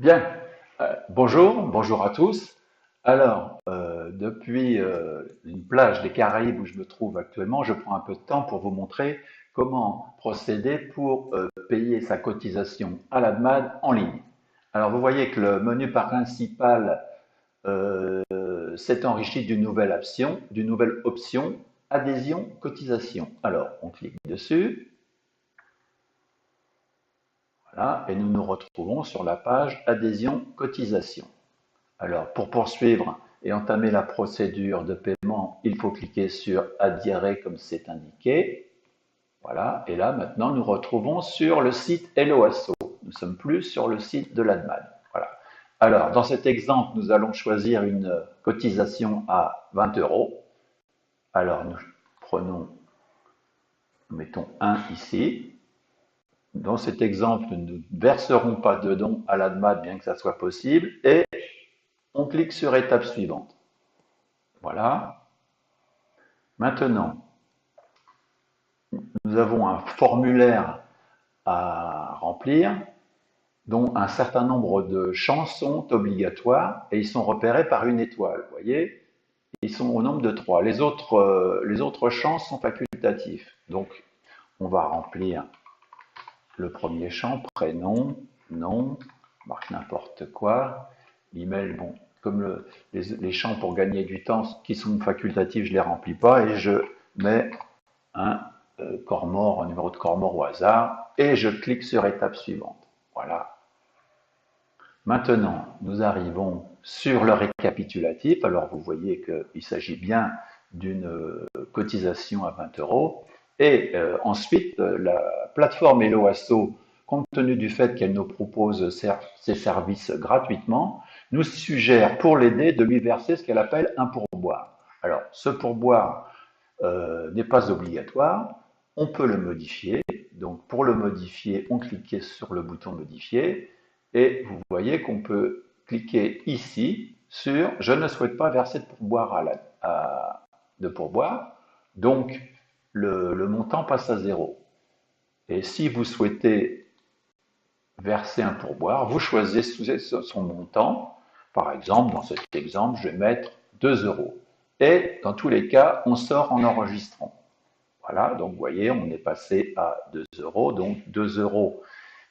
Bien, bonjour à tous. Alors, depuis une plage des Caraïbes où je me trouve actuellement, je prends un peu de temps pour vous montrer comment procéder pour payer sa cotisation à la DMAD en ligne. Alors, vous voyez que le menu principal s'est enrichi d'une nouvelle option, adhésion, cotisation. Alors, on clique dessus, voilà, et nous nous retrouvons sur la page adhésion, cotisation. Alors, pour poursuivre et entamer la procédure de paiement, il faut cliquer sur Adhérer comme c'est indiqué. Voilà, et là maintenant nous retrouvons sur le site Helloasso. Nous ne sommes plus sur le site de l'ADMAD. Voilà. Alors, dans cet exemple, nous allons choisir une cotisation à 20 euros. Alors, nous mettons 1 ici. Dans cet exemple, nous ne verserons pas de dons à l'ADMAD, bien que ça soit possible, et on clique sur étape suivante. Voilà. Maintenant, nous avons un formulaire à remplir dont un certain nombre de champs sont obligatoires et ils sont repérés par une étoile. Vous voyez, ils sont au nombre de 3. Les autres champs sont facultatifs. Donc, on va remplir le premier champ, prénom, nom, marque n'importe quoi, email, bon, comme les champs pour gagner du temps qui sont facultatifs, je ne les remplis pas et je mets un corps mort, un numéro de corps mort au hasard, et je clique sur étape suivante. Voilà. Maintenant, nous arrivons sur le récapitulatif. Alors, vous voyez qu'il s'agit bien d'une cotisation à 20 euros. Et ensuite, la plateforme Helloasso, compte tenu du fait qu'elle nous propose ses services gratuitement, nous suggère pour l'aider de lui verser ce qu'elle appelle un pourboire. Alors, ce pourboire n'est pas obligatoire, on peut le modifier. Donc pour le modifier, on clique sur le bouton modifier et vous voyez qu'on peut cliquer ici sur je ne souhaite pas verser de pourboire de pourboire. Donc le montant passe à zéro. Et si vous souhaitez verser un pourboire, vous choisissez son montant. Par exemple, dans cet exemple, je vais mettre 2 euros. Et dans tous les cas, on sort en enregistrant. Voilà, donc vous voyez, on est passé à 2 euros. Donc 2 euros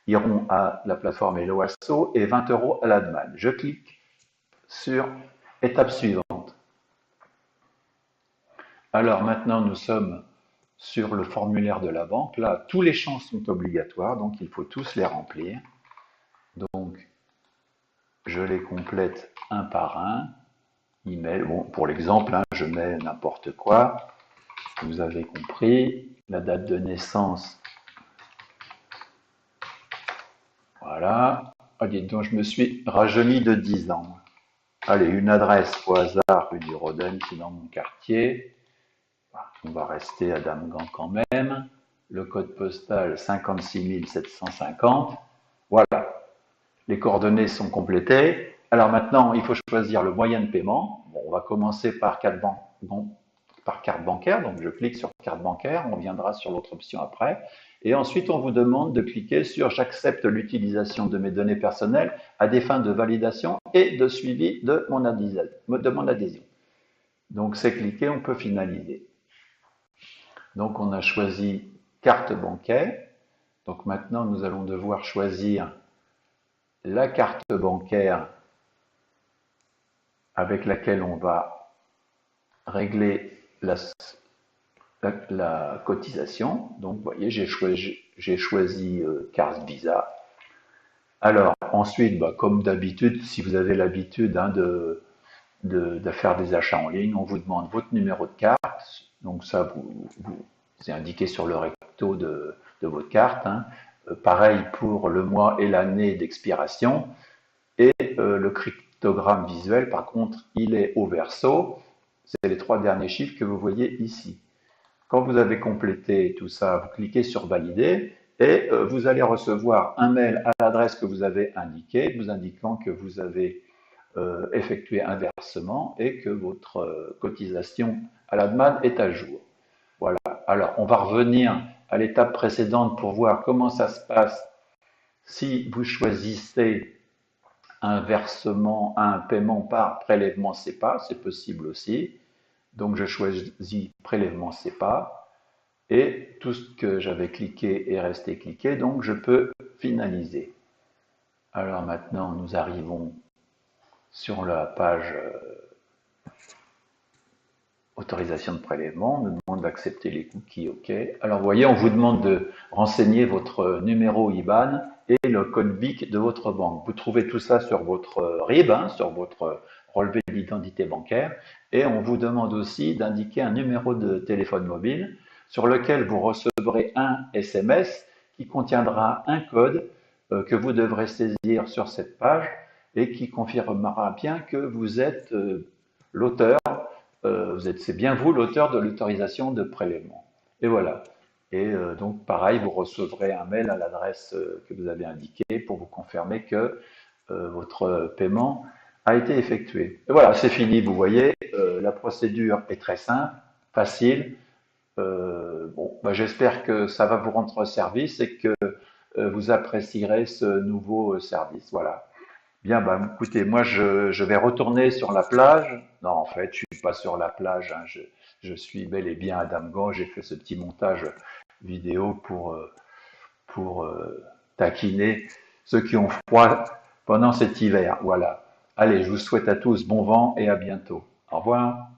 iront à la plateforme Helloasso et 20 euros à l'ADMAN. Je clique sur étape suivante. Alors maintenant, nous sommes sur le formulaire de la banque. Là, tous les champs sont obligatoires, donc il faut tous les remplir. Donc, je les complète un par un. Email, bon, pour l'exemple, hein, je mets n'importe quoi. Vous avez compris. La date de naissance, voilà. Ah, dites donc, je me suis rajeuni de 10 ans. Allez, une adresse au hasard, rue du Roden, c'est dans mon quartier. On va rester à Damgand quand même. Le code postal 56 750. Voilà, les coordonnées sont complétées. Alors maintenant, il faut choisir le moyen de paiement. Bon, on va commencer par carte bancaire. Donc je clique sur carte bancaire, on viendra sur l'autre option après. Et ensuite, on vous demande de cliquer sur j'accepte l'utilisation de mes données personnelles à des fins de validation et de suivi de mon adhésion. Donc c'est cliqué, on peut finaliser. Donc on a choisi carte bancaire. Donc maintenant, nous allons devoir choisir la carte bancaire avec laquelle on va régler la cotisation. Donc, vous voyez, j'ai choisi carte Visa. Alors, ensuite, bah, comme d'habitude, si vous avez l'habitude hein, de faire des achats en ligne, on vous demande votre numéro de carte. Donc, ça, c'est indiqué sur le recto de votre carte. Hein. Pareil pour le mois et l'année d'expiration. Et le cryptogramme visuel, par contre, il est au verso. C'est les 3 derniers chiffres que vous voyez ici. Quand vous avez complété tout ça, vous cliquez sur Valider et vous allez recevoir un mail à l'adresse que vous avez indiquée, vous indiquant que vous avez effectué un versement et que votre cotisation à la demande est à jour. Voilà. Alors, on va revenir à l'étape précédente pour voir comment ça se passe si vous choisissez un versement, un paiement par prélèvement SEPA, c'est possible aussi. Donc je choisis prélèvement SEPA et tout ce que j'avais cliqué est resté cliqué, donc je peux finaliser. Alors maintenant, nous arrivons sur la page autorisation de prélèvement, on nous demande d'accepter les cookies, OK. Alors vous voyez, on vous demande de renseigner votre numéro IBAN et le code BIC de votre banque. Vous trouvez tout ça sur votre RIB, sur votre relevé d'identité bancaire, et on vous demande aussi d'indiquer un numéro de téléphone mobile sur lequel vous recevrez un SMS qui contiendra un code que vous devrez saisir sur cette page et qui confirmera bien que vous êtes l'auteur, c'est bien vous l'auteur de l'autorisation de prélèvement. Et voilà. Et donc, pareil, vous recevrez un mail à l'adresse que vous avez indiquée pour vous confirmer que votre paiement a été effectué. Et voilà, c'est fini, vous voyez. La procédure est très simple, facile. Bon, bah, j'espère que ça va vous rendre service et que vous apprécierez ce nouveau service. Voilà. Bien, bah, écoutez, moi je vais retourner sur la plage. Non, en fait, je suis pas sur la plage, hein. Je suis bel et bien à Damgan. J'ai fait ce petit montage vidéo pour taquiner ceux qui ont froid pendant cet hiver. Voilà. Allez, je vous souhaite à tous bon vent et à bientôt. Au revoir.